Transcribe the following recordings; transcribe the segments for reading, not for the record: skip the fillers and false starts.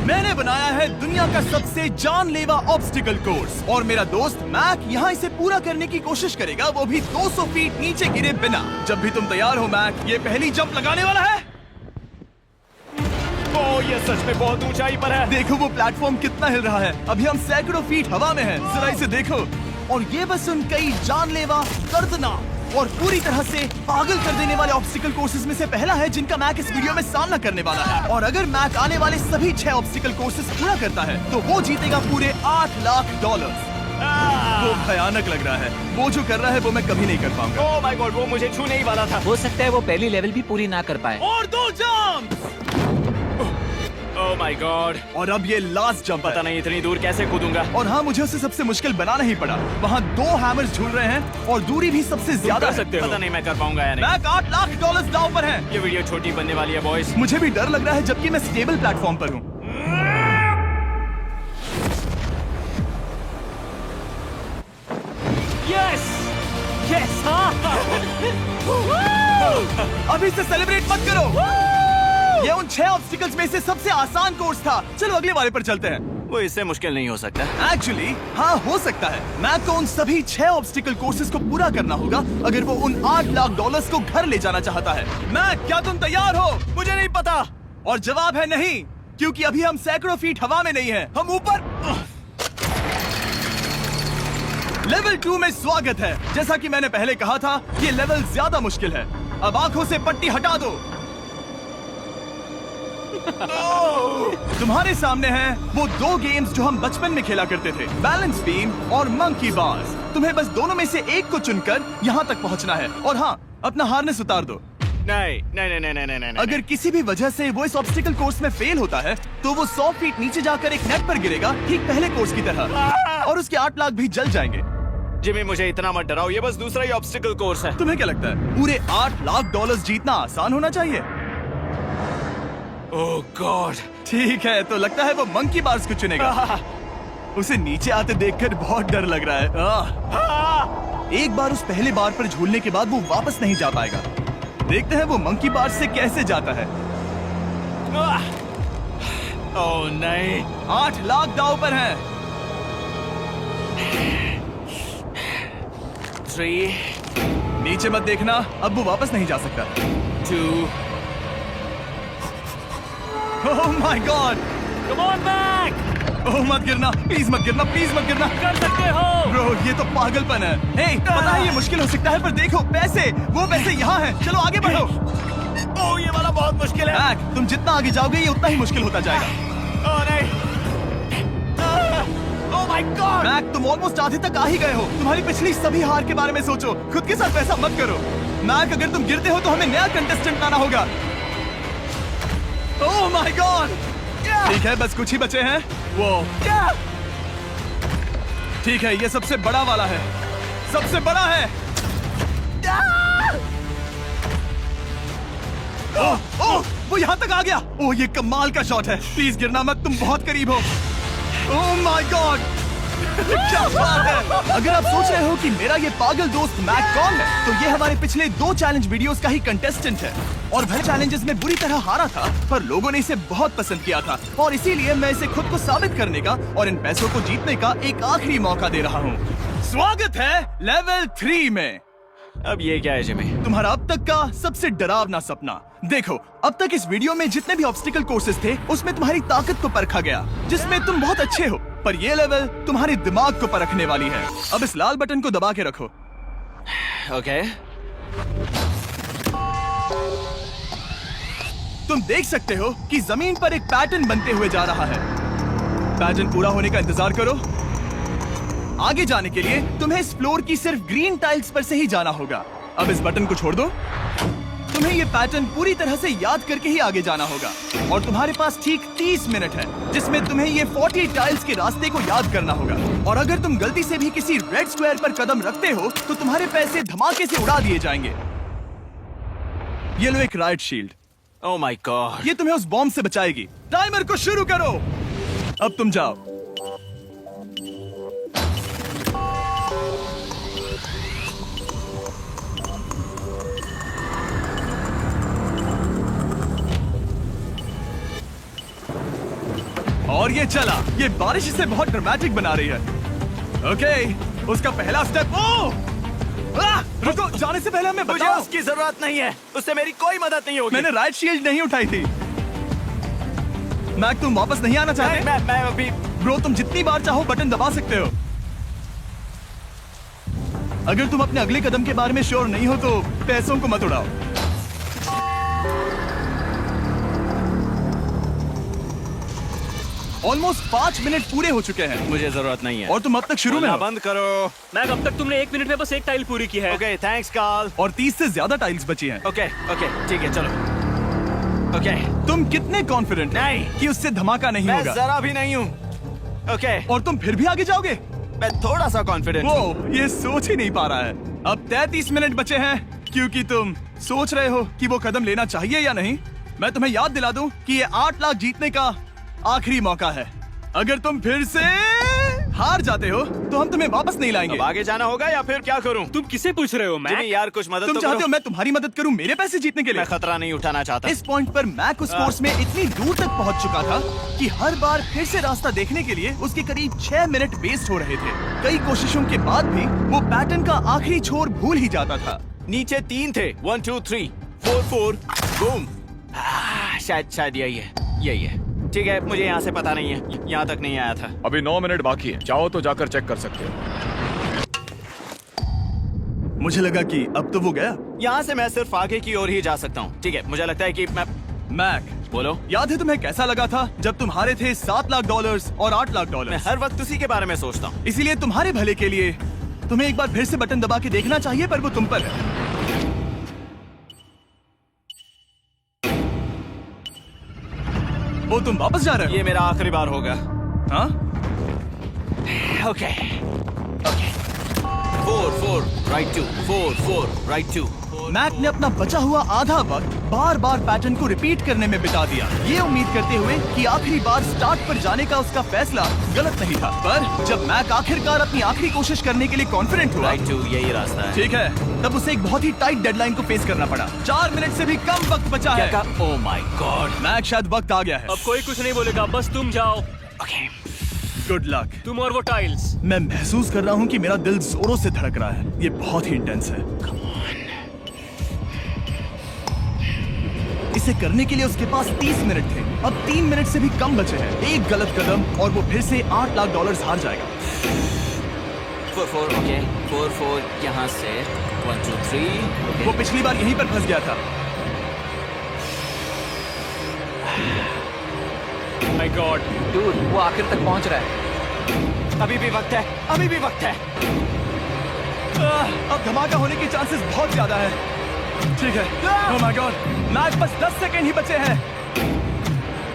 मैंने बनाया है दुनिया का सबसे जानलेवा ऑब्स्टिकल कोर्स और मेरा दोस्त मैक यहाँ इसे पूरा करने की कोशिश करेगा, वो भी 200 फीट नीचे गिरे बिना। जब भी तुम तैयार हो मैक, ये पहली जंप लगाने वाला है। ओह, ये सच में बहुत ऊंचाई पर है। देखो वो प्लेटफॉर्म कितना हिल रहा है। अभी हम सैकड़ों फीट हवा में हैं। जरा इसे देखो। और ये बस उन कई जानलेवा, दर्दनाक और पूरी तरह से पागल कर देने वाले ऑब्स्टिकल कोर्सेज में से पहला है जिनका मैक इस वीडियो में सामना करने वाला है। और अगर मैक आने वाले सभी 6 ऑब्स्टिकल कोर्सेज पूरा करता है तो वो जीतेगा पूरे $8 लाख। वो भयानक लग रहा है। वो जो कर रहा है वो मैं कभी नहीं कर पाऊंगा। ओह माय गॉड, वो मुझे छूने ही वाला था। हो सकता है वो पहली लेवल भी पूरी ना कर पाए। और 2 जंप। Oh my God. और अब ये लास्ट जंप पता नहीं इतनी दूर कैसे कूदूंगा। और हाँ, मुझे उसे सबसे मुश्किल बनाना ही पड़ा। वहाँ 2 हैमर्स झूल रहे हैं और दूरी भी सबसे ज्यादा कर है। सकते हो। पता नहीं मैं कर पाऊंगा या नहीं। मैक $8 लाख दांव पर है। ये वीडियो छोटी बनने वाली है बॉयज। मुझे भी डर लग रहा है जबकि मैं स्टेबल प्लेटफॉर्म पर हूँ। Yes yes. अभी से सेलिब्रेट मत करो। ये उन 6 ऑब्स्टिकल्स में से सबसे आसान कोर्स था। चलो अगले वाले पर चलते हैं। वो इससे मुश्किल नहीं हो सकता। एक्चुअली हाँ, हो सकता है। मैक को उन सभी 6 ऑब्स्टिकल कोर्सेज को पूरा करना होगा अगर वो उन $8 लाख को घर ले जाना चाहता है। मैक, क्या तुम तैयार हो? मुझे नहीं पता। और जवाब है नहीं, क्योंकि अभी हम सैकड़ों फीट हवा में नहीं हैं। हम ऊपर। लेवल 2 में स्वागत है। जैसा कि मैंने पहले कहा था, ये लेवल ज्यादा मुश्किल है। अब आंखों से पट्टी हटा दो। तुम्हारे सामने हैं वो 2 गेम्स जो हम बचपन में खेला करते थे, बैलेंस बीम और मंकी बार्स। तुम्हें बस दोनों में से एक को चुनकर यहाँ तक पहुँचना है। और हाँ, अपना हार्नेस उतार दो। नहीं नहीं नहीं नहीं नहीं नहीं। अगर किसी भी वजह से वो इस ऑब्स्टिकल कोर्स में फेल होता है तो वो 100 फीट नीचे जाकर एक नेट पर गिरेगा, ठीक पहले कोर्स की तरह, और उसके 8 लाख भी जल जाएंगे। जिमी, मुझे इतना मत डराओ। ये बस दूसरा ही ऑब्स्टिकल कोर्स है। तुम्हें क्या लगता है पूरे $8 लाख जीतना आसान होना चाहिए? ओह गॉड। ठीक है, तो लगता है वो मंकी बार्स को चुनेगा। उसे नीचे आते देखकर बहुत डर लग रहा है। एक बार उस पहले बार पर झूलने के बाद वो वापस नहीं जा पाएगा। देखते हैं वो मंकी बार्स से कैसे जाता है। ओह नहीं। 8 लाख दांव पर हैं। 3 नीचे मत देखना, अब वो वापस नहीं जा सकता। 2 oh my God. Come on back. ओह मत गिरना, प्लीज मत गिरना, प्लीज मत गिरना। कर सकते हो। ब्रो, ये तो पागलपन है। हे, पता है ये मुश्किल हो सकता है, पर देखो पैसे, वो पैसे यहाँ हैं। चलो आगे बढ़ो। ओह, ये वाला बहुत मुश्किल है। मैक, तुम जितना आगे जाओगे ये उतना ही मुश्किल होता जाएगा। ओह नहीं। ओह माय गॉड। मैक, तुम ऑलमोस्ट आधे तक आ ही गए हो। तुम्हारी पिछली सभी हार के बारे में सोचो। खुद के साथ ऐसा मत करो। मैक, अगर तुम गिरते हो तो हमें नया कंटेस्टेंट लाना होगा। ओह माय गॉड। ठीक है, बस कुछ ही बचे हैं। वो ठीक है, ये सबसे बड़ा वाला है। सबसे बड़ा है। ओह ओह, वो यहाँ तक आ गया। ओह, ये कमाल का शॉट है। प्लीज गिरना मत, तुम बहुत करीब हो। ओह माय गॉड, क्या बात है। अगर आप सोच रहे हो कि मेरा ये पागल दोस्त मैक कौन है, तो ये हमारे पिछले 2 चैलेंज वीडियोस का ही कंटेस्टेंट है। और भले चैलेंजेस में बुरी तरह हारा था, पर लोगों ने इसे बहुत पसंद किया था और इसीलिए मैं इसे खुद को साबित करने का और इन पैसों को जीतने का एक आखिरी मौका दे रहा हूँ। स्वागत है लेवल 3 में। अब ये क्या है जिमी? तुम्हारा अब तक का सबसे डरावना सपना। देखो, अब तक इस वीडियो में जितने भी ऑब्स्टिकल कोर्सेज थे उसमें तुम्हारी ताकत को परखा गया, जिसमें तुम बहुत अच्छे हो। पर ये लेवल तुम्हारे दिमाग को परखने वाली है। अब इस लाल बटन को दबा के रखो। ओके। तुम देख सकते हो कि जमीन पर एक पैटर्न बनते हुए जा रहा है। पैटर्न पूरा होने का इंतजार करो। आगे जाने के लिए तुम्हें इस फ्लोर की सिर्फ ग्रीन टाइल्स पर से ही जाना होगा। अब इस बटन को छोड़ दो। तुम्हें ये पैटर्न पूरी तरह से याद करके ही आगे जाना होगा और तुम्हारे पास ठीक 30 मिनट है जिसमें तुम्हें ये 40 टाइल्स के रास्ते को याद करना होगा। और अगर तुम गलती से भी किसी रेड स्क्वायर पर कदम रखते हो तो तुम्हारे पैसे धमाके से उड़ा दिए जाएंगे। ये लो एक right shield. Oh my God. ये तुम्हें उस बॉम्ब से बचाएगी। टाइमर को शुरू करो। अब तुम जाओ। और ये चला। ये बारिश इसे बहुत ड्रामेटिक बना रही है। ओके, उसका पहला स्टेप। रुको, जाने से पहले हमें मुझे बताओ। उसकी जरूरत नहीं है, उससे मेरी कोई मदद नहीं होगी। मैंने राइट शील्ड नहीं उठाई थी। मैक, तुम वापस नहीं आना चाहते? मैं अभी ब्रो, तुम जितनी बार चाहो बटन दबा सकते हो। अगर तुम अपने अगले कदम के बारे में श्योर नहीं हो तो पैसों को मत उड़ाओ। ऑलमोस्ट 5 मिनट पूरे हो चुके हैं मुझे जरूरत नहीं है। और तुम अब तक शुरू में बोलना हो। बंद करो। मैक, अब तक तुमने 1 मिनट में बस एक टाइल पूरी की है। Okay, thanks Karl. और 30 से ज्यादा टाइल्स बची हैं। ओके ओके, ठीक है, चलो। ओके, तुम कितने कॉन्फिडेंट नहीं। कि उससे धमाका नहीं मैं होगा? जरा भी नहीं हूँ। ओके, और तुम फिर भी आगे जाओगे? मैं थोड़ा सा कॉन्फिडेंट हूँ। वो ये सोच ही नहीं पा रहा है। अब 33 मिनट बचे हैं क्योंकि तुम सोच रहे हो कि वो कदम लेना चाहिए या नहीं। मैं तुम्हें याद दिला दूं कि ये 8 लाख जीतने का आखिरी मौका है। अगर तुम फिर से हार जाते हो तो हम तुम्हें वापस नहीं लाएंगे। अब आगे जाना होगा या फिर क्या करूँ? तुम किसे पूछ रहे हो मैक? जिमी यार, कुछ मदद तुम तो चाहते करो। हो मैं तुम्हारी मदद करूं मेरे पैसे जीतने के लिए? मैं खतरा नहीं उठाना चाहता। इस पॉइंट पर मैक उस कोर्स में इतनी दूर तक पहुंच चुका था कि हर बार फिर से रास्ता देखने के लिए उसके करीब 6 मिनट वेस्ट हो रहे थे। कई कोशिशों के बाद भी वो पैटर्न का आखिरी छोर भूल ही जाता था। नीचे 3 थे। 1 2 3 4 4 बूम। शायद यही है। ठीक है, मुझे यहाँ से पता नहीं है, यहाँ तक नहीं आया था। अभी 9 मिनट बाकी है, चाहो तो जाकर चेक कर सकते हो। मुझे लगा कि अब तो वो गया। यहाँ से मैं सिर्फ आगे की ओर ही जा सकता हूँ। ठीक है, मुझे लगता है कि मैं मैक, बोलो। याद है तुम्हें कैसा लगा था जब तुम हारे थे $7 लाख और $8 लाख? मैं हर वक्त उसी के बारे में सोचता हूँ। इसीलिए तुम्हारे भले के लिए तुम्हें एक बार फिर से बटन दबा के देखना चाहिए, पर वो तुम पर है। वो तुम वापस जा रहे हो? ये मेरा आखिरी बार होगा। हाँ? Okay 4 4 right 2 4 4 right 2। मैक ने अपना बचा हुआ आधा वक्त बार बार पैटर्न को रिपीट करने में बिता दिया, ये उम्मीद करते हुए कि आखिरी बार स्टार्ट पर जाने का उसका फैसला गलत नहीं था। पर जब मैक आखिरकार अपनी आखिरी कोशिश करने के लिए कॉन्फिडेंट हुआ, राइट 2 यही रास्ता है। ठीक है, तब उसे एक बहुत ही टाइट डेडलाइन को फेस करना पड़ा। 4 मिनट से भी कम वक्त बचा है। ओह माय गॉड। मैक, शायद वक्त आ गया है। अब कोई कुछ नहीं बोलेगा, बस तुम जाओ। Okay, good luck. तुम और वो टाइल्स। मैं महसूस कर रहा हूँ कि मेरा दिल जोरों से धड़क रहा है। ये बहुत ही इंटेंस है। इसे करने के लिए उसके पास 30 मिनट थे। अब 3 मिनट से भी कम बचे हैं। एक गलत कदम और वो फिर से $8 लाख हार जाएगा। 4 4 ओके 4 4 यहाँ से 1 2 3। वो पिछली बार यहीं पर फंस गया था। माय गॉड, डूड, वो आखिर तक पहुंच रहा है। अभी भी वक्त है, अभी भी वक्त है। अब धमाका होने के चांसेस बहुत ज्यादा है। ठीक है। ओह माय गॉड, मैच बस 10 सेकंड ही बचे हैं।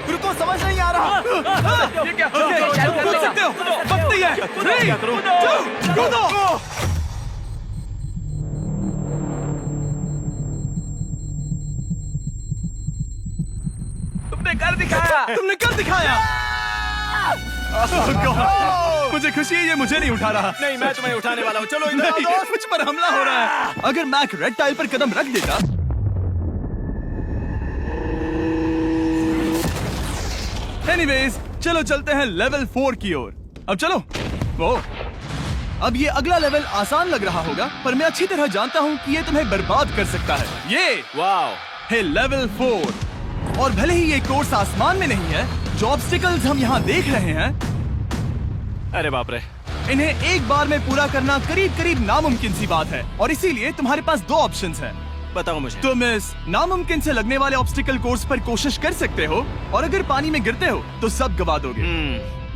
रुको, समझ नहीं आ रहा। ये क्या? कूद सकते हो? वक्त नहीं है। 3 2 कूदो। तुमने कर दिखाया। तुमने कर दिखाया। Oh God, मुझे खुशी है ये मुझे नहीं उठा रहा। नहीं, मैं तुम्हें उठाने वाला हूँ। चलो इधर आओ नहीं, दोस्त। मुझ पर हमला हो रहा है। अगर मैक रेड टाइल पर कदम रख देता। एनीवेज, चलो चलते हैं लेवल 4 की ओर। अब चलो। वो अब ये अगला लेवल आसान लग रहा होगा, पर मैं अच्छी तरह जानता हूँ कि ये तुम्हें बर्बाद कर सकता है। ये वाओ, है लेवल 4। और भले ही ये कोर्स आसमान में नहीं है, जो ऑब्स्टिकल्स हम यहाँ देख रहे हैं, अरे बाप रे। इन्हें एक बार में पूरा करना करीब करीब नामुमकिन सी बात है। और इसीलिए तुम्हारे पास 2 ऑप्शंस हैं। बताओ मुझे। तुम इस नामुमकिन से लगने वाले ऑब्स्टिकल कोर्स पर कोशिश कर सकते हो, और अगर पानी में गिरते हो तो सब गवा दोगे।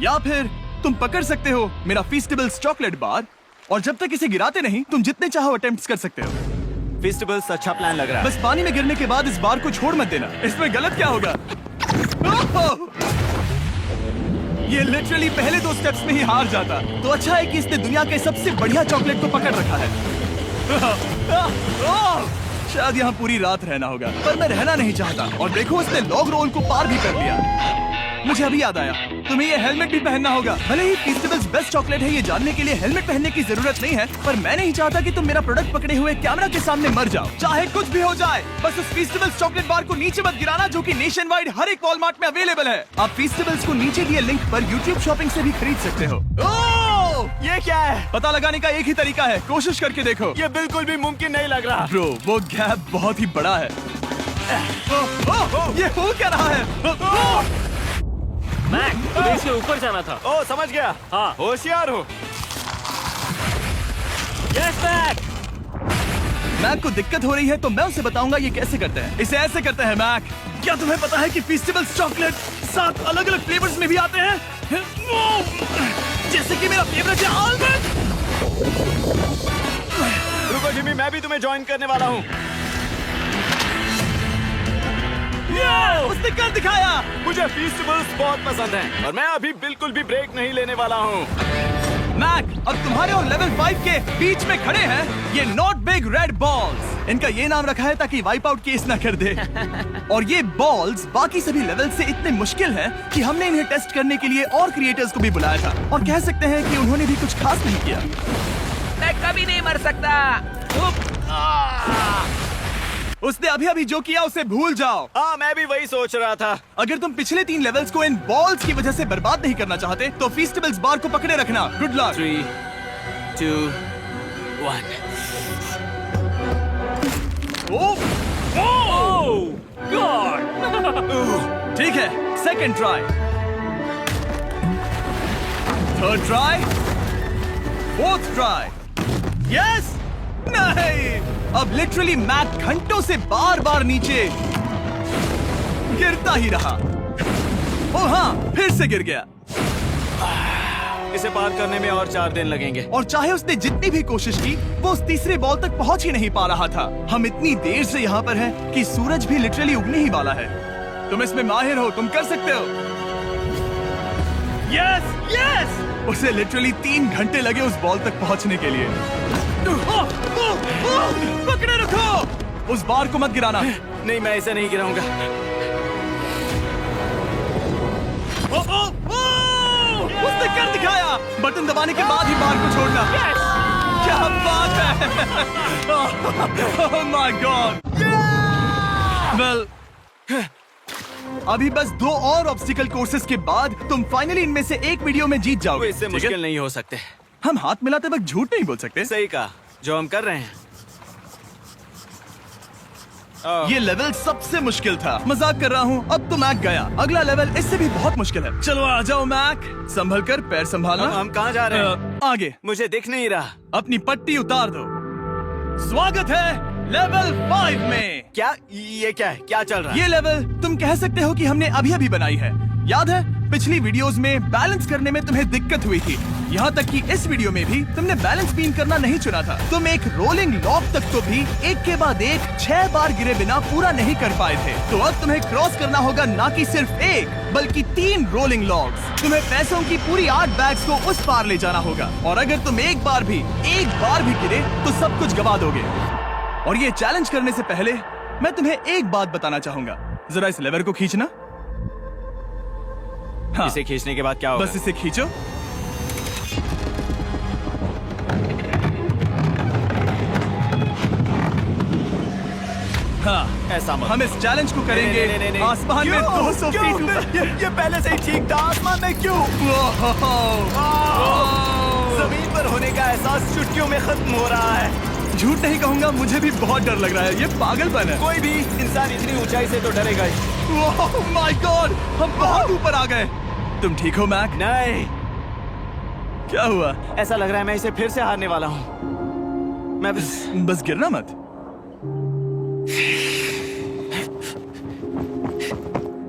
या फिर तुम पकड़ सकते हो मेरा फीस्टेबल्स चॉकलेट बार, और जब तक इसे गिराते नहीं तुम जितने चाहो अटेम्प्ट्स कर सकते हो। फेस्टिवल्स अच्छा प्लान लग रहा है। बस पानी में गिरने के बाद इस बार को छोड़ मत देना। इसमें गलत क्या होगा? ओह! ये लिटरली पहले 2 स्टेप्स में ही हार जाता। तो अच्छा है कि इसने दुनिया के सबसे बढ़िया चॉकलेट को पकड़ रखा है। शायद यहाँ पूरी रात रहना होगा, पर मैं रहना नहीं चाहता। और देखो, इसने लॉग रोल को पार भी कर लिया। मुझे अभी याद आया, तुम्हें ये हेलमेट भी पहनना होगा। भले ही फीस्टेबल्स बेस्ट चॉकलेट है ये जानने के लिए हेलमेट पहनने की जरूरत नहीं है, पर मैं नहीं चाहता कि तुम मेरा प्रोडक्ट पकड़े हुए कैमरा के सामने मर जाओ। चाहे कुछ भी हो जाए, बस उस फीस्टेबल्स चॉकलेट बार को नीचे मत गिराना, जो कि नेशन वाइड हर एक वॉलमार्ट में अवेलेबल है। आप फीस्टेबल्स को नीचे दिए लिंक पर यूट्यूब शॉपिंग से भी खरीद सकते हो। ये क्या है? पता लगाने का एक ही तरीका है, कोशिश करके देखो। ये बिल्कुल भी मुमकिन नहीं लग रहा। ब्रो, वो गैप बहुत ही बड़ा है। ये हो क्या रहा है? मैक, तुम्हें इसके ऊपर जाना था। ओ, समझ गया। हाँ। होशियार हो। Yes Mac. मैक को दिक्कत हो रही है तो मैं उसे बताऊंगा ये कैसे करते हैं। इसे ऐसे करते हैं मैक। क्या तुम्हें पता है कि फीस्टेबल्स चॉकलेट 7 अलग अलग फ्लेवर्स में भी आते हैं? जैसे कि मेरा फेवरेट है आलमंड। रुको जिमी, मैं भी तुम्हें ज्वाइन करने वाला हूँ। उसने कर दिखाया। मुझे फीस्टेबल्स बहुत पसंद हैं और मैं अभी बिल्कुल भी ब्रेक नहीं लेने वाला हूँ। मैक, अब तुम्हारे और लेवल 5 के बीच में खड़े हैं ये नॉट बिग रेड बॉल्स। इनका ये नाम रखा है ताकि वाइप आउट केस ना कर दे। और ये बॉल्स बाकी सभी लेवल से इतने मुश्किल हैं कि हमने इन्हें टेस्ट करने के लिए और क्रिएटर्स को भी बुलाया था, और कह सकते हैं कि उन्होंने भी कुछ खास नहीं किया। मैं कभी नहीं मर सकता। उसने अभी अभी जो किया उसे भूल जाओ। हाँ, मैं भी वही सोच रहा था। अगर तुम पिछले 3 लेवल्स को इन बॉल्स की वजह से बर्बाद नहीं करना चाहते तो फीस्टेबल्स बार को पकड़े रखना। Good luck. 3, 2, 1। ठीक है, second try, third try, fourth try. Yes, नहीं, अब लिटरली मैक घंटों से बार बार नीचे गिरता ही रहा। ओ हाँ, फिर से गिर गया। इसे पार करने में और 4 दिन लगेंगे। और चाहे उसने जितनी भी कोशिश की, वो उस तीसरे बॉल तक पहुंच ही नहीं पा रहा था। हम इतनी देर से यहाँ पर हैं कि सूरज भी लिटरली उगने ही वाला है। तुम इसमें माहिर हो, तुम कर सकते हो। Yes, yes! उसे लिटरली 3 घंटे लगे उस बॉल तक पहुंचने के लिए। पकड़े रखो, उस बार को मत गिराना। नहीं, मैं इसे नहीं गिराऊंगा। उसने कर दिखाया। बटन दबाने के बाद ही बार को छोड़ना। क्या बात है। ओह माय गॉड। वेल, अभी बस 2 और ऑब्स्टिकल कोर्सेस के बाद तुम फाइनली इनमें से एक वीडियो में जीत वो जाओगे। इससे ठीक है? मुश्किल नहीं हो सकते। हम हाथ मिलाते वक्त झूठ नहीं बोल सकते। सही कहा, जो हम कर रहे हैं। ये लेवल सबसे मुश्किल था। मजाक कर रहा हूँ, अब तो मैक गया। अगला लेवल इससे भी बहुत मुश्किल है। चलो आ जाओ मैक, संभल कर, पैर संभालना। हम कहाँ जा रहे हैं? आगे। मुझे दिख नहीं रहा। अपनी पट्टी उतार दो। स्वागत है लेवल 5 में। क्या? ये क्या है? क्या चल रहा है? ये लेवल तुम कह सकते हो कि हमने अभी अभी बनाई है। याद है पिछली वीडियोस में बैलेंस करने में तुम्हें दिक्कत हुई थी, यहाँ तक कि इस वीडियो में भी तुमने बैलेंस बीम करना नहीं चुना था। तुम एक रोलिंग लॉक तक तो भी एक के बाद एक 6 बार गिरे बिना पूरा नहीं कर पाए थे। तो अब तुम्हें क्रॉस करना होगा ना कि सिर्फ एक बल्कि 3 रोलिंग लॉक्स। तुम्हें पैसों की पूरी 8 बैग्स को उस पार ले जाना होगा, और अगर तुम एक बार भी गिरे तो सब कुछ गवा दोगे। और ये चैलेंज करने से पहले मैं तुम्हें एक बात बताना चाहूंगा। जरा इस लेवर को खींचना। हाँ, इसे खींचने के बाद क्या होगा? बस इसे खींचो। हाँ, ऐसा मत। हम इस चैलेंज को करेंगे नहीं। आसमान में 200 फीट ऊपर। ये पहले से ही ठीक था। आसमान में क्यों? जमीन पर होने का एहसास चुटकियों में खत्म हो रहा है। झूठ नहीं कहूंगा, मुझे भी बहुत डर लग रहा है। ये पागलपन है। कोई भी इंसान इतनी ऊंचाई से तो डरेगा ही। ओह माय गॉड, हम बहुत ऊपर आ गए। तुम ठीक हो मैक? नहीं, क्या हुआ? ऐसा लग रहा है मैं इसे फिर से हारने वाला हूँ। मैं बस गिरना मत।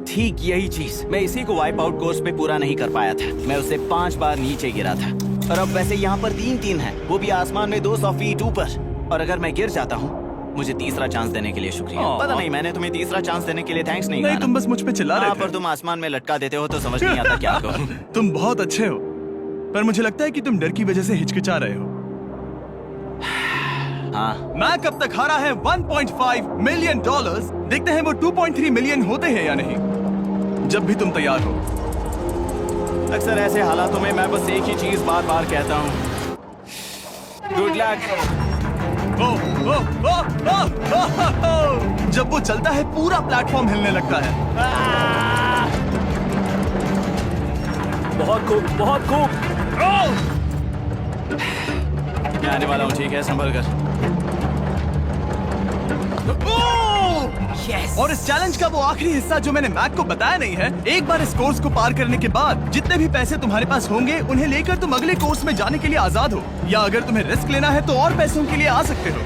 ठीक यही चीज मैं इसी को वाइप आउट कोर्स पे पूरा नहीं कर पाया था। मैं उससे 5 बार नीचे गिरा था, और अब वैसे यहाँ पर 3-3 है, वो भी आसमान में 200 फीट ऊपर। और अगर मैं गिर जाता हूँ, मुझे तीसरा चांस देने के लिए शुक्रिया। पता नहीं, मैंने तुम्हें तीसरा चांस देने के लिए थैंक्स नहीं कहा। तुम बस मुझ पे चिल्ला रहे थे। पर तुम आसमान में लटका देते हो तो समझ नहीं आता क्या करूं। तुम बहुत अच्छे हो, पर मुझे लगता है कि तुम डर की वजह से हिचकिचा रहे हो। हाँ, मैक अब तक हारा है $1.5 मिलियन। देखते हैं वो 2.3 मिलियन होते हैं या नहीं। जब भी तुम तैयार हो। अक्सर ऐसे हालातों में मैं बस एक ही चीज बार बार कहता हूँ, गुड लक। ओ, ओ, ओ, ओ, ओ, ओ, ओ। जब वो चलता है पूरा प्लेटफॉर्म हिलने लगता है। बहुत खूब, बहुत खूब। मैं आने वाला हूँ, ठीक है, संभल कर। Yes. और इस चैलेंज का वो आखिरी हिस्सा जो मैंने मैक को बताया नहीं है, एक बार इस कोर्स को पार करने के बाद जितने भी पैसे तुम्हारे पास होंगे उन्हें लेकर तुम अगले कोर्स में जाने के लिए आजाद हो, या अगर तुम्हें रिस्क लेना है तो और पैसों के लिए आ सकते हो।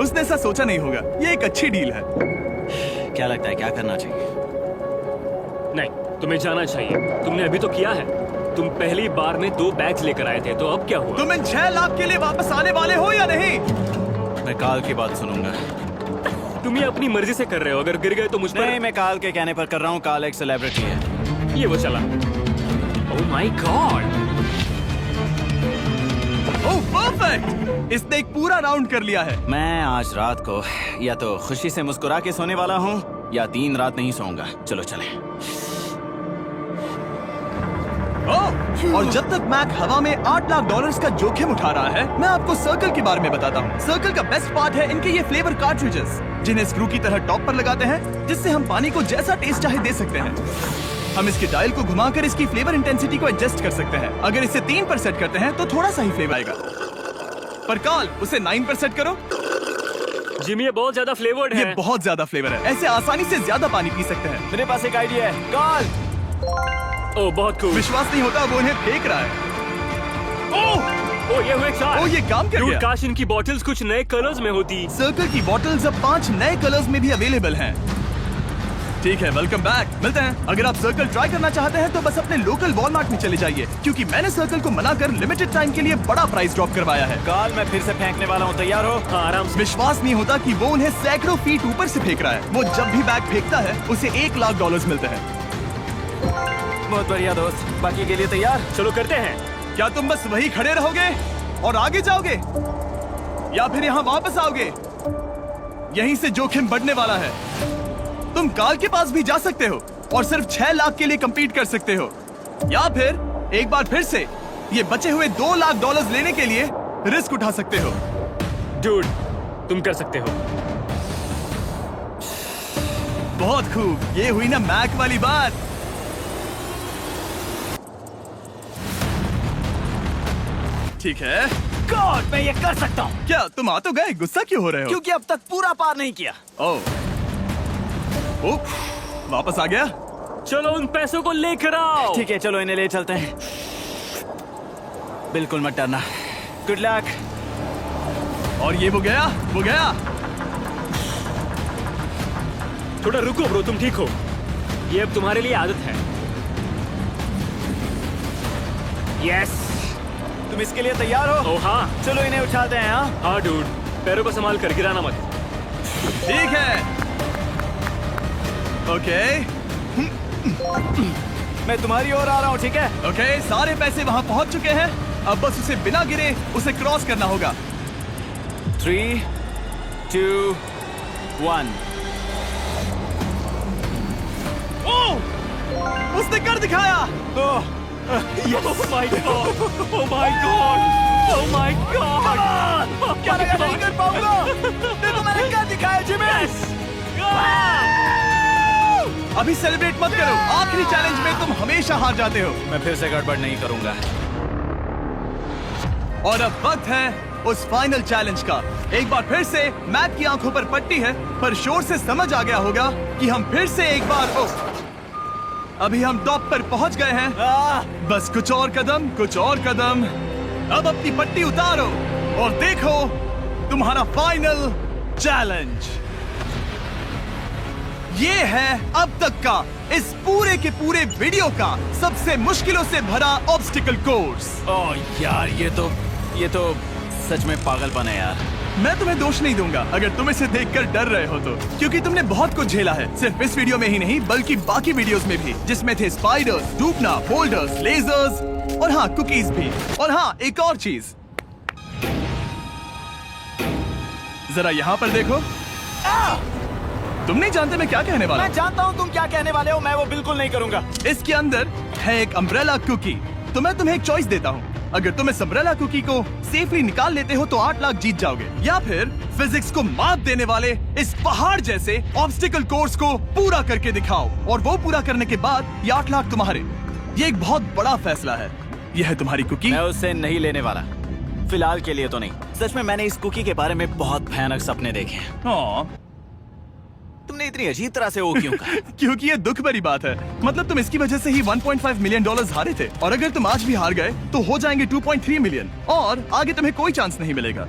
उसने ऐसा सोचा नहीं होगा, ये एक अच्छी डील है। क्या लगता है क्या करना चाहिए? नहीं, तुम्हें जाना चाहिए। तुमने अभी तो किया है। तुम पहली बार में 2 बैग्स लेकर आए थे, तो अब क्या हुआ? तुम इन 6 लाख के लिए वापस आने वाले हो या नहीं? मैं काल की बात सुनूंगा। तुम ये अपनी मर्जी से कर रहे हो। अगर गिर गए तो मुझ पर। नहीं, मैं काल के कहने पर कर रहा हूँ। काल एक सेलिब्रिटी है। ये वो चला। ओह माय गॉड। Oh perfect! इसने एक पूरा राउंड कर लिया है। मैं आज रात को या तो खुशी से मुस्कुरा के सोने वाला हूँ या 3 रात नहीं सोऊंगा। चलो चलें। और जब तक मैक हवा में $8 लाख का जोखिम उठा रहा है, मैं आपको सर्कल के बारे में बताता हूँ। सर्कल का बेस्ट पार्ट है इनके ये फ्लेवर कार्ट्रिजेस, जिन्हें स्क्रू की तरह टॉप पर लगाते हैं, जिससे हम पानी को जैसा टेस्ट चाहे दे सकते हैं। हम इसके डायल को घुमाकर इसकी फ्लेवर इंटेंसिटी को एडजस्ट कर सकते हैं। अगर इसे 3 पर सेट करते हैं तो थोड़ा सा ही फ्लेवर आएगा, पर काल उसे 9 पर सेट करो। जिमी, ये बहुत ज्यादा फ्लेवर्ड है। ये बहुत ज्यादा फ्लेवर है, ऐसे आसानी से ज्यादा पानी पी सकते हैं। मेरे पास एक आइडिया है। काल, ओह बहुत खूब। विश्वास नहीं होता, वो उन्हें फेंक रहा है। ओह ये हुए 4। ओह, ये काम कर Dude, गया। काश इनकी बॉटल्स कुछ नए कलर्स में होती। सर्कल की बॉटल्स अब 5 नए कलर्स में भी अवेलेबल हैं। ठीक है, वेलकम बैक। मिलते हैं। अगर आप सर्कल ट्राई करना चाहते हैं तो बस अपने लोकल वॉलमार्ट में चले जाइए, क्योंकि मैंने सर्कल को मना कर लिमिटेड टाइम के लिए बड़ा प्राइस ड्रॉप करवाया है। काल, मैं फिर से फेंकने वाला हूँ। तैयार हो? हाँ, आराम से। विश्वास नहीं होता कि वो उन्हें सैकड़ों फीट ऊपर से फेंक रहा है। वो जब भी बैग फेंकता है उसे $1 लाख मिलते हैं। बहुत बढ़िया दोस्त, बाकी के लिए तैयार? चलो करते हैं। क्या तुम बस वही खड़े रहोगे और आगे जाओगे, या फिर यहाँ वापस आओगे? यहीं से जोखिम बढ़ने वाला है। तुम काल के पास भी जा सकते हो और सिर्फ 6 लाख के लिए compete कर सकते हो, या फिर एक बार फिर से ये बचे हुए $2 लाख लेने के लिए रिस्क उठा सकते हो। Dude, तुम कर सकते हो। बहुत खूब, ये हुई ना मैक वाली बात। ठीक है। गॉड, मैं ये कर सकता हूँ। क्या तुम आ तो गए, गुस्सा क्यों हो रहे हो? क्योंकि अब तक पूरा पार नहीं किया। ओह, वापस आ गया। चलो उन पैसों को लेकर आओ। ठीक है, चलो इन्हें ले चलते हैं। बिल्कुल मत डरना। Good luck. और ये वो गया। थोड़ा रुको ब्रो, तुम ठीक हो। ये अब तुम्हारे लिए आदत है। यस। तुम इसके लिए तैयार हो? ओह हाँ। चलो इन्हें उठाते हैं। हाँ, हाँ डूड, पैरों को संभाल कर, गिराना मत। ठीक है। ओके, मैं तुम्हारी ओर आ रहा हूँ। ठीक है? ओके, सारे पैसे वहां पहुंच चुके हैं। अब बस उसे बिना गिरे उसे क्रॉस करना होगा। 3, 2, 1। ओह, उसने कर दिखाया। ओह, Oh my god! Oh my god! Oh my god! क्या लगा नहीं कर पाऊंगा? देखो मैंने क्या दिखाया जिमी। अभी सेलिब्रेट मत करो, आखिरी चैलेंज में तुम हमेशा हार जाते हो। मैं फिर से गड़बड़ नहीं करूंगा। और अब वक्त है उस फाइनल चैलेंज का। एक बार फिर से मैक की आंखों पर पट्टी है, पर शोर से समझ आ गया होगा कि हम फिर से एक बार अभी हम टॉप पर पहुंच गए हैं। बस कुछ और कदम। अब अपनी पट्टी उतारो और देखो तुम्हारा फाइनल चैलेंज। ये है अब तक का इस पूरे के पूरे वीडियो का सबसे मुश्किलों से भरा ऑब्स्टिकल कोर्स। ओह यार, ये तो सच में पागलपन है यार। मैं तुम्हें दोष नहीं दूंगा अगर तुम इसे देखकर डर रहे हो तो, क्योंकि तुमने बहुत कुछ झेला है, सिर्फ इस वीडियो में ही नहीं बल्कि बाकी वीडियोस में भी, जिसमें थे स्पाइडर्स, डूबना, बोल्डर्स, लेजर्स और हाँ कुकीज भी। और हाँ, एक और चीज, जरा यहाँ पर देखो। तुम नहीं जानते मैं क्या कहने वाला मैं जानता हूँ तुम क्या कहने वाले हो, मैं वो बिल्कुल नहीं करूंगा। हूँ। इसके अंदर है एक अम्ब्रेला कुकी। तो मैं तुम्हें एक चॉइस देता हूँ। अगर तुम इस अम्ब्रेला कुकी को सेफली निकाल लेते हो तो 8 लाख जीत जाओगे, या फिर फिजिक्स को मात देने वाले इस पहाड़ जैसे ऑब्स्टिकल कोर्स को पूरा करके दिखाओ, और वो पूरा करने के बाद ये 8 लाख तुम्हारे। ये एक बहुत बड़ा फैसला है। यह है तुम्हारी कुकी। मैं उससे नहीं लेने वाला, फिलहाल के लिए तो नहीं। सच में मैंने इस कुकी के बारे में बहुत भयानक सपने देखे हैं। हाँ, तुमने इतनी अजीब तरह से वो क्यों कहा? क्योंकि ये दुख भरी बात है। मतलब तुम इसकी वजह से ही 1.5 मिलियन डॉलर्स हारे थे, और अगर तुम आज भी हार गए तो हो जाएंगे 2.3 मिलियन, और आगे तुम्हें कोई चांस नहीं मिलेगा।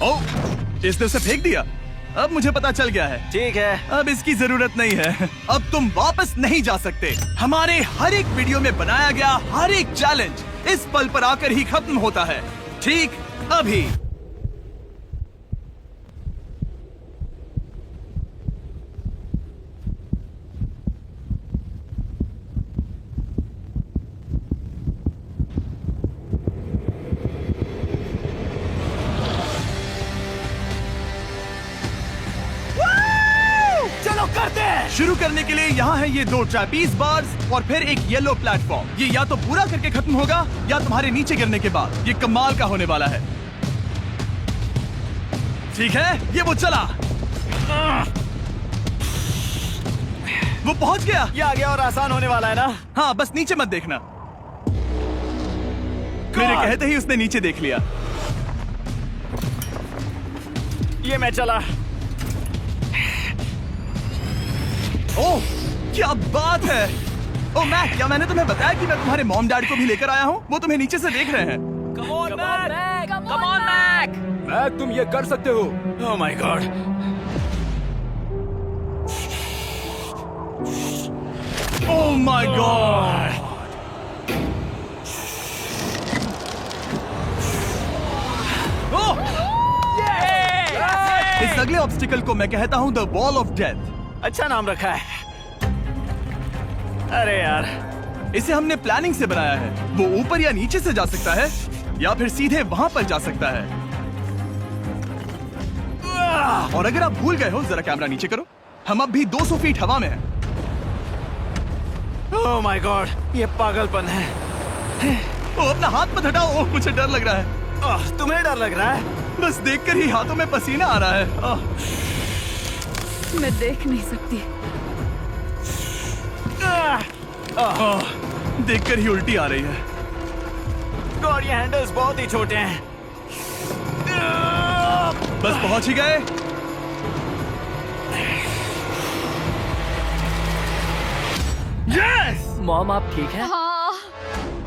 ओह, इसने उसे फेंक दिया। अब मुझे पता चल गया है। ठीक है, अब इसकी जरूरत नहीं है। अब तुम वापस नहीं जा सकते। हमारे हर एक वीडियो में बनाया गया हर एक चैलेंज इस पल पर आकर ही खत्म होता है, ठीक अभी। चलो करते हैं। शुरू करने के लिए यहाँ है ये 2 ट्रैपीज बार्स और फिर एक येलो प्लेटफॉर्म। ये या तो पूरा करके खत्म होगा या तुम्हारे नीचे गिरने के बाद। ये कमाल का होने वाला है। ठीक है, ये वो चला। वो पहुंच गया। ये आ गया और आसान होने वाला है ना? हाँ, बस नीचे मत देखना। मेरे कहते ही उसने नीचे देख लिया। ये मैं चला। ओह, क्या बात है। ओह मैक, क्या मैंने तुम्हें बताया कि मैं तुम्हारे मॉम डैड को भी लेकर आया हूँ? वो तुम्हें नीचे से देख रहे हैं। Come on Mac. मैक, तुम ये कर सकते हो। Oh my God. Oh my God. Oh, इस अगले ऑब्स्टिकल को मैं कहता हूँ द वॉल ऑफ डेथ। अच्छा नाम रखा है। अरे यार, इसे हमने प्लानिंग से बनाया है। वो ऊपर या नीचे से जा सकता है, या फिर सीधे वहां पर जा सकता है। और अगर आप भूल गए हो, जरा कैमरा नीचे करो। हम अब भी 200 फीट हवा में हैं। ओह माय गॉड, ये पागलपन है। ओ, अपना हाथ मत हटाओ। ओह, मुझे डर लग रहा है। ओह, तुम्हें डर लग रहा है? बस देखकर ही हाथों में पसीना आ रहा है। मैं देख नहीं सकती। देखकर ही उल्टी आ रही है। गॉड, ये हैंडल्स बहुत ही छोटे हैं। बस पहुंच ही गए। यस! मॉम, आप ठीक है? हाँ,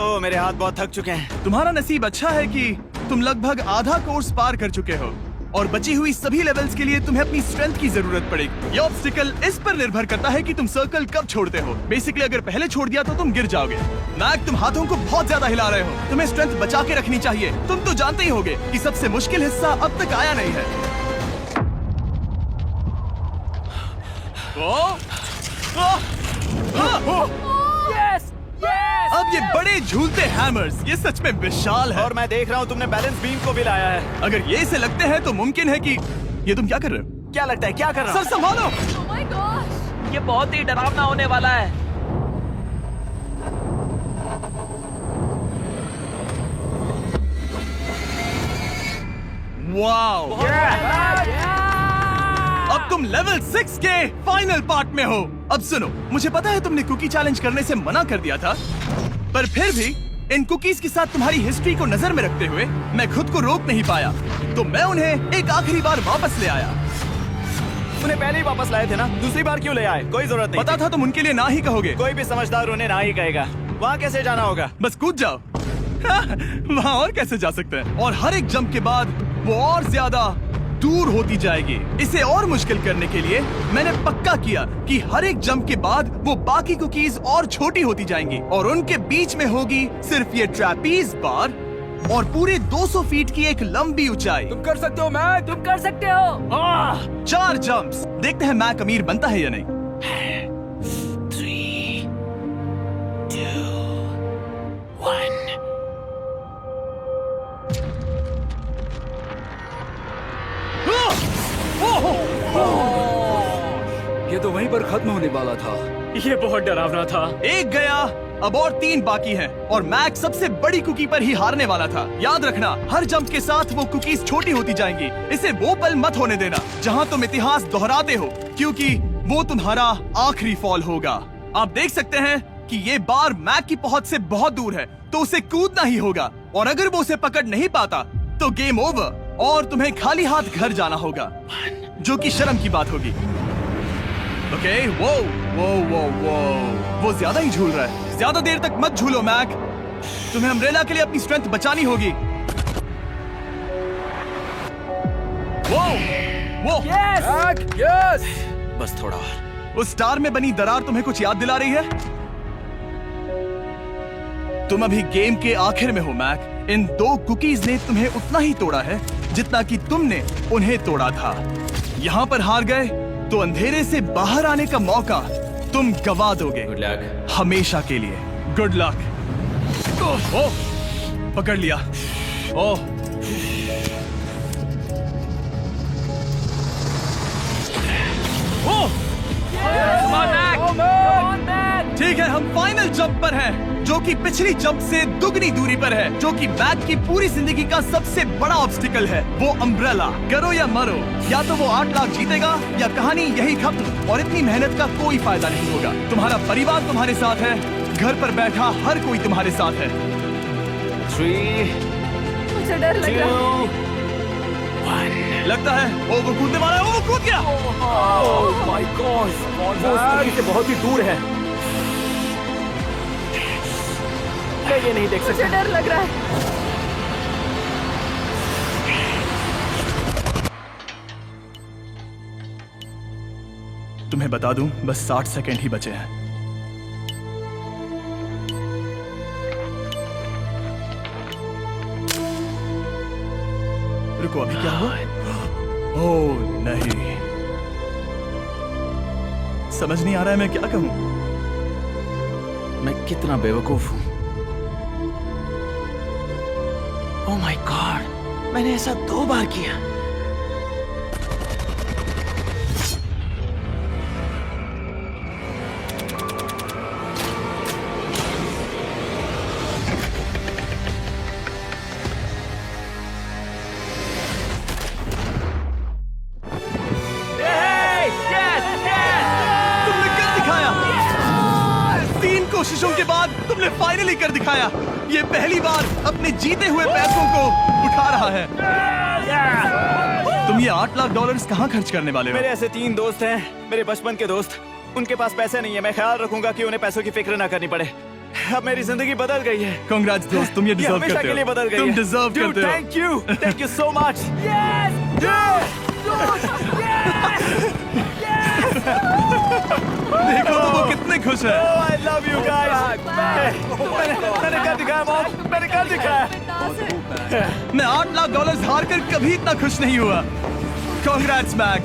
ओह, मेरे हाथ बहुत थक चुके हैं। तुम्हारा नसीब अच्छा है कि तुम लगभग आधा कोर्स पार कर चुके हो, और बची हुई सभी लेवल्स के लिए तुम्हें अपनी स्ट्रेंथ की जरूरत पड़ेगी। ये ऑब्स्टिकल इस पर निर्भर करता है कि तुम सर्कल कब छोड़ते हो। बेसिकली अगर पहले छोड़ दिया तो तुम गिर जाओगे। मैक, तुम हाथों को बहुत ज्यादा हिला रहे हो। तुम्हें स्ट्रेंथ बचा के रखनी चाहिए। तुम तो जानते ही होगे कि सबसे मुश्किल हिस्सा अब तक आया नहीं है। Yes, yes. अब ये बड़े झूलते हैमर्स, ये सच में विशाल है। और मैं देख रहा हूँ तुमने बैलेंस बीम को भी लाया है। अगर ये इसे लगते हैं तो मुमकिन है कि ये तुम क्या कर रहे हो? क्या लगता है, क्या कर रहा सर संभालो। oh my gosh! ये बहुत ही डरावना होने वाला है। वाओ! अब तुम लेवल 6 के फाइनल पार्ट में हो। अब सुनो, मुझे पता है तुमने कुकी चैलेंज करने से मना कर दिया था, पर फिर भी इन कुकीज के साथ तुम्हारी हिस्ट्री को नजर में रखते हुए मैं खुद को रोक नहीं पाया, तो मैं उन्हें एक आखिरी बार वापस ले आया। उन्हें पहले ही वापस लाए थे ना, दूसरी बार क्यों ले आए? कोई जरूरत नहीं पता था तुम उनके लिए ना ही कहोगे। कोई भी समझदार उन्हें ना ही कहेगा। वहाँ कैसे जाना होगा? बस कूद जाओ। वहाँ और कैसे जा सकते हैं? और हर एक जंप के बाद वो और ज्यादा दूर होती जाएगी। इसे और मुश्किल करने के लिए मैंने पक्का किया कि हर एक जंप के बाद वो बाकी कुकीज और छोटी होती जाएंगी, और उनके बीच में होगी सिर्फ ये ट्रैपीज बार और पूरे 200 फीट की एक लंबी ऊंचाई। तुम कर सकते हो मैक। तुम कर सकते हो। 4 जंप्स। देखते हैं मैक अमीर बनता है या नहीं। 3, 2, 1। ये तो वहीं पर खत्म होने वाला था। ये बहुत डरावना था। एक गया, अब और 3 बाकी हैं और मैक सबसे बड़ी कुकी पर ही हारने वाला था। याद रखना, हर जंप के साथ वो कुकीज छोटी होती जाएंगी। इसे वो पल मत होने देना जहां तुम इतिहास दोहराते हो, क्योंकि वो तुम्हारा आखिरी फॉल होगा। आप देख सकते हैं कि ये बार मैक की पहुंच से बहुत दूर है, तो उसे कूदना ही होगा। और अगर वो उसे पकड़ नहीं पाता तो गेम ओवर और तुम्हें खाली हाथ घर जाना होगा, जो कि शर्म की बात होगी। ओके, वो ज्यादा ही झूल रहा है। ज्यादा देर तक मत झूलो मैक, तुम्हें अम्ब्रेला के लिए अपनी स्ट्रेंथ बचानी होगी। वो यस। बस थोड़ा और। उस स्टार में बनी दरार तुम्हें कुछ याद दिला रही है? तुम अभी गेम के आखिर में हो मैक। इन 2 कुकीज ने तुम्हें उतना ही तोड़ा है जितना कि तुमने उन्हें तोड़ा था। यहाँ पर हार गए तो अंधेरे से बाहर आने का मौका तुम गवा दोगे, गुड लक। हमेशा के लिए। Good luck. ओह, पकड़ लिया। ओह, ओह, ठीक है, हम फाइनल जंप पर हैं, जो कि पिछली जंप से दुगनी दूरी पर है, जो कि मैक की पूरी जिंदगी का सबसे बड़ा ऑब्स्टिकल है। वो अम्ब्रेला। करो या मरो, या तो वो 8 लाख जीतेगा या कहानी यही खत्म और इतनी मेहनत का कोई फायदा नहीं होगा। तुम्हारा परिवार तुम्हारे साथ है, घर पर बैठा हर कोई तुम्हारे साथ है। 3, मुझे डर लग रहा है। 2, 1। लगता है वो कूदने वाला है। वो कूद गया। ओह माय गॉड, वो उस से बहुत ही दूर है। मैं ये नहीं देख मुझे सकता। डर लग रहा है। तुम्हें बता दूं, बस 60 सेकंड ही बचे हैं। रुको, अभी क्या हुआ? ओह नहीं, समझ नहीं आ रहा है मैं क्या कहूं। मैं कितना बेवकूफ हूँ। ओह माय गॉड, मैंने ऐसा 2 बार किया। तुमने कर दिखाया। 3 कोशिशों के बाद तुमने फाइनली कर दिखाया। ये पहली बार अपने जीते हुए पैसों को उठा रहा है। तुम ये $8 लाख कहाँ खर्च करने वाले हो? मेरे ऐसे 3 दोस्त हैं, मेरे बचपन के दोस्त। उनके पास पैसे नहीं है। मैं ख्याल रखूंगा कि उन्हें पैसों की फिक्र ना करनी पड़े। अब मेरी जिंदगी बदल गई है। कांग्रेट्स दोस्त, तुम ये डिजर्व हमेशा करते के लिए हो। बदल गई तुम है। डिजर्व करते हो। Thank you so much. देखो तो वो कितने खुश है। I love you guys. मैंने कर दिखाया मॉम, मैंने कर दिखाया। मैं $8 लाख हार कर कभी इतना खुश नहीं हुआ। Congrats Mac.